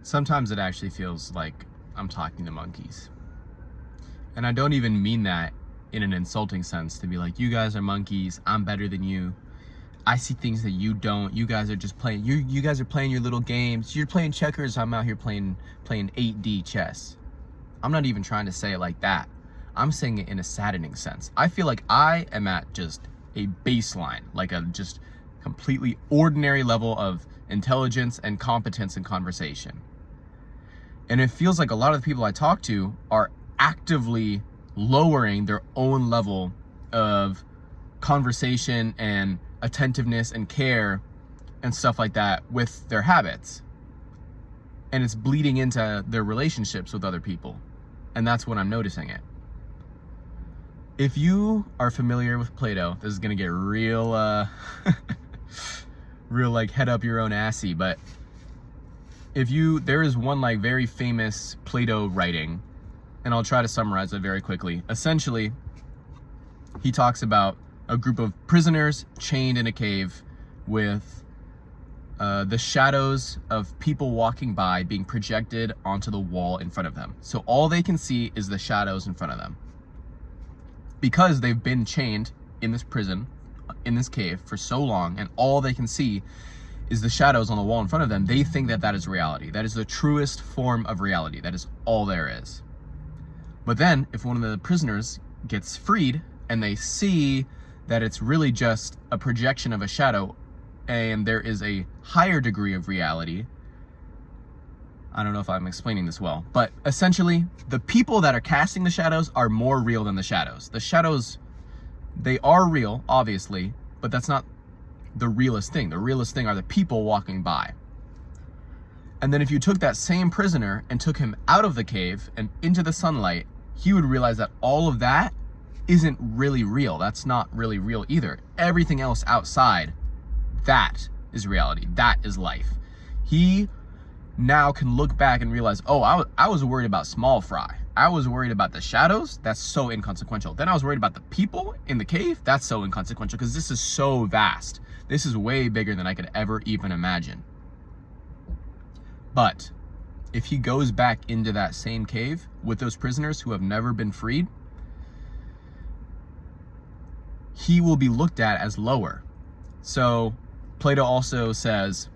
sometimes it actually feels like I'm talking to monkeys. And I don't even mean that in an insulting sense, to be like, you guys are monkeys, I'm better than you. I see things that you don't. You guys are just playing, you guys are playing your little games. You're playing checkers, I'm out here playing 8D chess. I'm not even trying to say it like that. I'm saying it in a saddening sense. I feel like I am at just a baseline, like a just completely ordinary level of intelligence and competence in conversation. And it feels like a lot of the people I talk to are actively lowering their own level of conversation and attentiveness and care and stuff like that with their habits. And it's bleeding into their relationships with other people. And that's when I'm noticing it. If you are familiar with Play-Doh, this is gonna get real, real like head up your own assy, but there is one like very famous Play-Doh writing, and I'll try to summarize it very quickly. Essentially, he talks about a group of prisoners chained in a cave with the shadows of people walking by being projected onto the wall in front of them. So all they can see is the shadows in front of them. Because they've been chained in this prison, in this cave for so long, and all they can see is the shadows on the wall in front of them, they think that that is reality. That is the truest form of reality. That is all there is. But then, if one of the prisoners gets freed and they see that it's really just a projection of a shadow and there is a higher degree of reality, I don't know if I'm explaining this well, but essentially, the people that are casting the shadows are more real than the shadows. The shadows, they are real, obviously, but that's not the realest thing. The realest thing are the people walking by. And then if you took that same prisoner and took him out of the cave and into the sunlight, he would realize that all of that isn't really real. That's not really real either. Everything else outside, that is reality. That is life. He now can look back and realize, oh, I was worried about small fry. I was worried about the shadows. That's so inconsequential. Then I was worried about the people in the cave. That's so inconsequential because this is so vast. This is way bigger than I could ever even imagine. But if he goes back into that same cave with those prisoners who have never been freed, he will be looked at as lower. So Plato also says,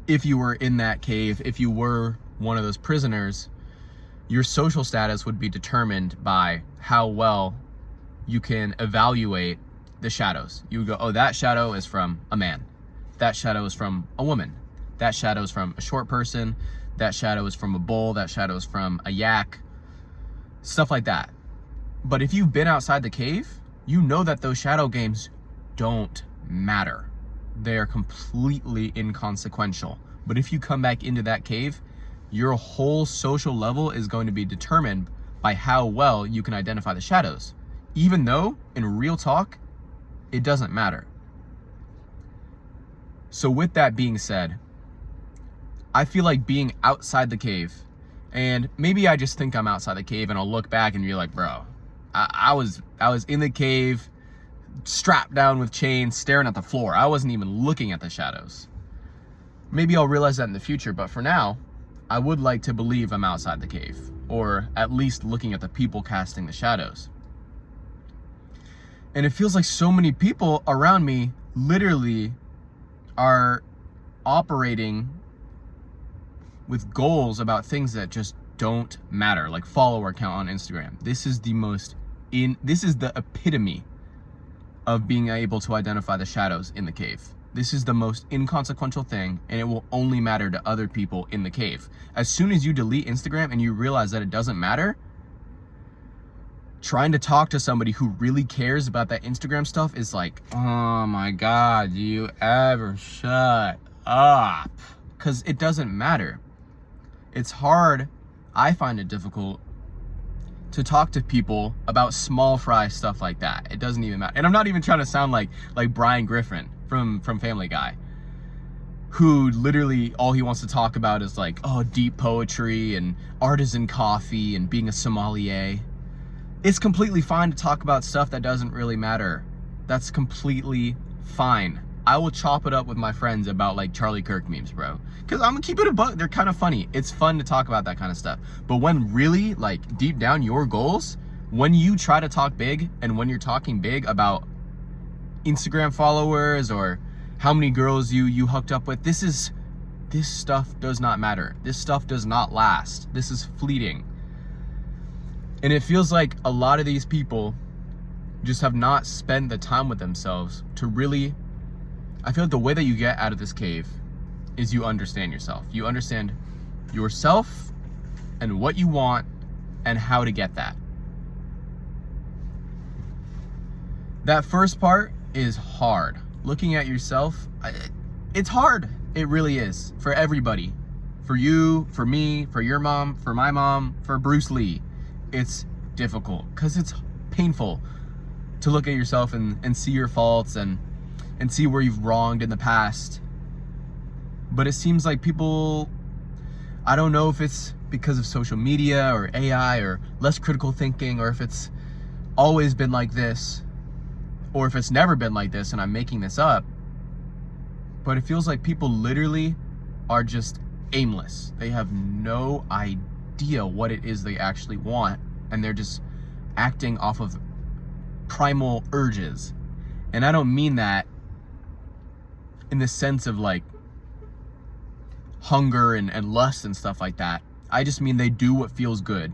if you were in that cave, if you were one of those prisoners, your social status would be determined by how well you can evaluate the shadows. You would go, oh, that shadow is from a man. That shadow is from a woman. That shadow is from a short person. That shadow is from a bull. That shadow is from a yak. Stuff like that. But if you've been outside the cave, you know that those shadow games don't matter. They are completely inconsequential. But if you come back into that cave, your whole social level is going to be determined by how well you can identify the shadows. Even though, in real talk, it doesn't matter. So with that being said, I feel like being outside the cave, and maybe I just think I'm outside the cave and I'll look back and be like, bro, I was in the cave, strapped down with chains, staring at the floor. I wasn't even looking at the shadows. Maybe I'll realize that in the future, but for now, I would like to believe I'm outside the cave, or at least looking at the people casting the shadows. And it feels like so many people around me literally are operating with goals about things that just don't matter, like follower count on Instagram. This is the epitome of being able to identify the shadows in the cave. This is the most inconsequential thing, and it will only matter to other people in the cave. As soon as you delete Instagram and you realize that it doesn't matter, trying to talk to somebody who really cares about that Instagram stuff is like, oh my God, do you ever shut up? Because it doesn't matter. It's hard, I find it difficult to talk to people about small fry stuff like that. It doesn't even matter. And I'm not even trying to sound like Brian Griffin from Family Guy, who literally all he wants to talk about is like, oh, deep poetry and artisan coffee and being a sommelier. It's completely fine to talk about stuff that doesn't really matter. That's completely fine. I will chop it up with my friends about like Charlie Kirk memes, bro. Because I'm gonna keep it a buck. They're kind of funny. It's fun to talk about that kind of stuff. But when really, like, deep down your goals, when you try to talk big and when you're talking big about Instagram followers or how many girls you hooked up with, this stuff does not matter. This stuff does not last. This is fleeting. And it feels like a lot of these people just have not spent the time with themselves to really, I feel like the way that you get out of this cave is you understand yourself. You understand yourself and what you want and how to get that. That first part is hard. Looking at yourself, it's hard. It really is. For everybody. For you, for me, for your mom, for my mom, for Bruce Lee. It's difficult because it's painful to look at yourself and see your faults and see where you've wronged in the past. But it seems like people, I don't know if it's because of social media or AI or less critical thinking, or if it's always been like this, or if it's never been like this and I'm making this up. But it feels like people literally are just aimless. They have no idea what it is they actually want, and they're just acting off of primal urges. And I don't mean that in the sense of like hunger and lust and stuff like that. I just mean they do what feels good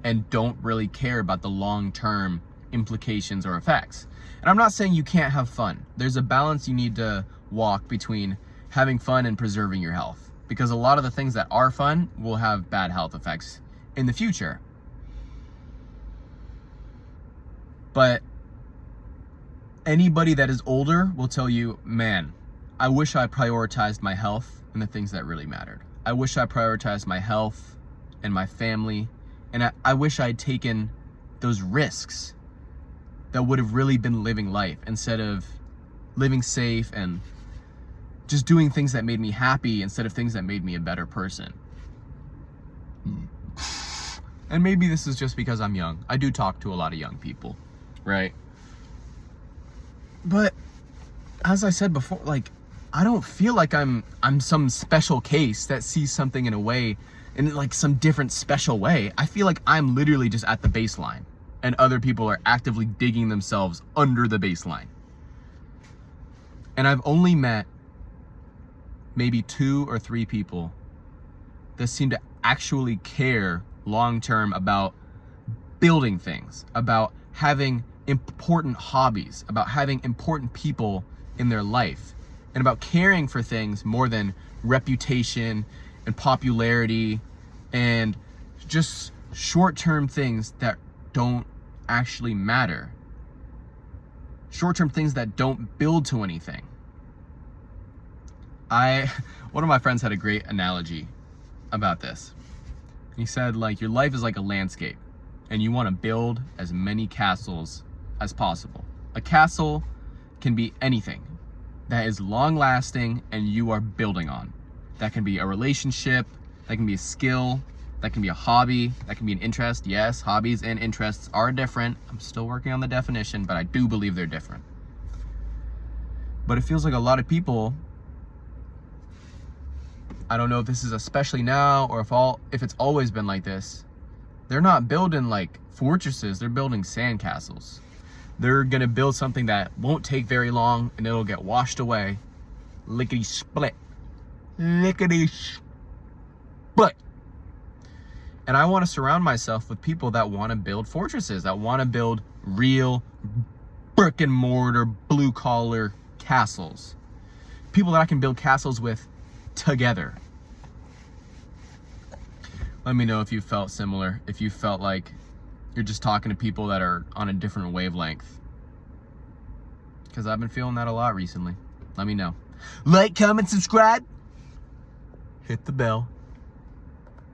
and don't really care about the long-term implications or effects. And I'm not saying you can't have fun. There's a balance you need to walk between having fun and preserving your health, because a lot of the things that are fun will have bad health effects in the future. But anybody that is older will tell you, man, I wish I prioritized my health and the things that really mattered. I wish I prioritized my health and my family, and I wish I'd taken those risks that would have really been living life instead of living safe and just doing things that made me happy instead of things that made me a better person. And maybe this is just because I'm young. I do talk to a lot of young people, right? But as I said before, like, I don't feel like I'm some special case that sees something in a way, in like some different special way. I feel like I'm literally just at the baseline, and other people are actively digging themselves under the baseline. And I've only met maybe 2 or 3 people that seem to actually care long-term about building things, about having important hobbies, about having important people in their life, and about caring for things more than reputation and popularity and just short-term things that don't actually matter. Short-term things that don't build to anything. One of my friends had a great analogy about this. He said, like, your life is like a landscape, and you want to build as many castles as possible. A castle can be anything that is long-lasting and you are building on. That can be a relationship, that can be a skill, that can be a hobby, that can be an interest. Yes, hobbies and interests are different. I'm still working on the definition, but I do believe they're different. But it feels like a lot of people, I don't know if this is especially now or if it's always been like this, they're not building like fortresses, they're building sandcastles. They're gonna build something that won't take very long and it'll get washed away. Lickety split. Lickety split. And I want to surround myself with people that want to build fortresses, that want to build real brick and mortar, blue collar castles. People that I can build castles with together. Let me know if you felt similar, if you felt like you're just talking to people that are on a different wavelength. Because I've been feeling that a lot recently. Let me know. Like, comment, subscribe. Hit the bell.